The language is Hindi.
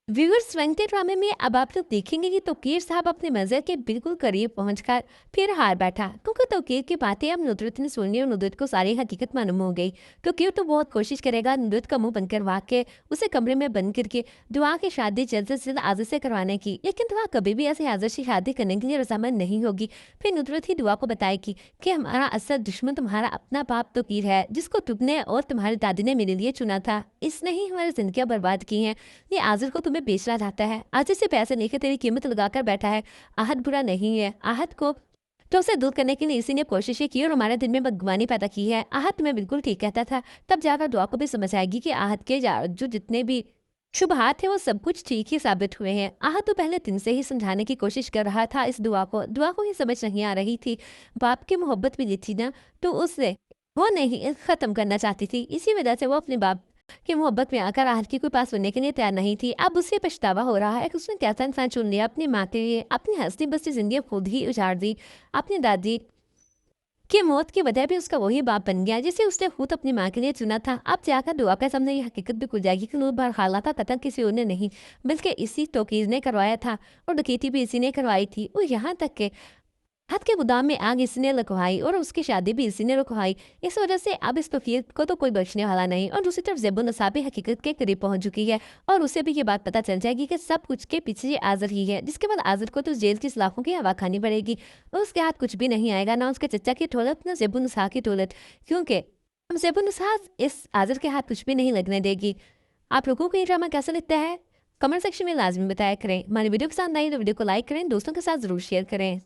व्यूअर्स वेंकटे ड्रामे में अब आप लोग देखेंगे कि तौकीर साहब अपने मज़र के बिल्कुल करीब पहुंचकर फिर हार बैठा, क्योंकि तौकीर की बातें अब नुसरत ने सुनी और नुसरत को सारी हकीकत मालूम हो गई। तौकीर तो बहुत कोशिश करेगा नुसरत का मुंह बंद करवा के उसे कमरे में बंद करके दुआ की शादी जल्द से जल्द आजिर से करवाने की, लेकिन दुआ कभी भी ऐसे आजिर से शादी करने के लिए रजामंद नहीं होगी। फिर नुसरत ही दुआ को बताएगी कि हमारा असल दुश्मन तुम्हारा अपना बाप तौकीर है, जिसको तुमने और तुम्हारी दादी ने मेरे लिए चुना था। इसने ही हमारी जिंदगियां बर्बाद की हैं। ये आजिर को तुम्हें बेचना चाहता है, आजिर से पैसे लेकर तेरी कीमत लगाकर बैठा है। आहत बुरा नहीं है, आहत को तो उसे दूर करने के लिए इसी ने कोशिशें की और हमारे दिल में बदगुमानी पैदा की है। आहत तुम्हें बिल्कुल ठीक कहता था। तब जाकर दुआ को भी समझ आएगी कि आहत के जो जितने भी शुबहात थे वो सब कुछ ठीक ही साबित हुए हैं। आहत तो पहले दिन से ही समझाने की कोशिश कर रहा था इस दुआ को ही समझ नहीं आ रही थी। बाप की मोहब्बत भी दी थी ना, तो उससे वो नहीं खत्म करना चाहती थी। इसी वजह से वो अपने बाप कि मोहब्बत में आकर आहत के कोई पास सुनने के लिए तैयार नहीं थी। अब उसे पछतावा हो रहा है कि उसने कैसा इंसान चुन लिया अपनी माँ के लिए। अपनी हंसती बसती जिंदगी खुद ही उजाड़ दी। अपनी दादी की मौत की वजह भी उसका वही बाप बन गया जिसे उसने खुद अपनी माँ के लिए चुना था। अब जाकर दुआ के सामने ये हकीकत भी खुल जाएगी कि नूर बार खाला था कतल किसी और ने नहीं, बल्कि इसी तौकीर ने करवाया था और डकैती भी इसी ने करवाई थी। और यहाँ तक के हद के गोदाम में आग इसी ने लगवाई और उसकी शादी भी इसी ने रुकवाई। इस वजह से अब इस तौकीर को तो कोई बख्शने वाला नहीं। और दूसरी तरफ ज़ेबुन नसाब भी हकीकत के करीब पहुंच चुकी है और उसे भी ये बात पता चल जाएगी कि सब कुछ के पीछे ये आज़र ही है, जिसके बाद आज़र को तो जेल की सलाखों की हवा खानी पड़ेगी। और उसके हाथ कुछ भी नहीं आएगा, ना उसके चचा की दौलत, ना ज़ेबुन नसाब की दौलत, क्योंकि ज़ेबुन नसाब इस आज़र के हाथ कुछ भी नहीं लगने देगी। आप लोगों को ये ड्रामा कैसा लगता है? कमेंट सेक्शन में लाजमी बताया करें। हमारी वीडियो पसंद आई तो वीडियो को लाइक करें, दोस्तों के साथ ज़रूर शेयर करें।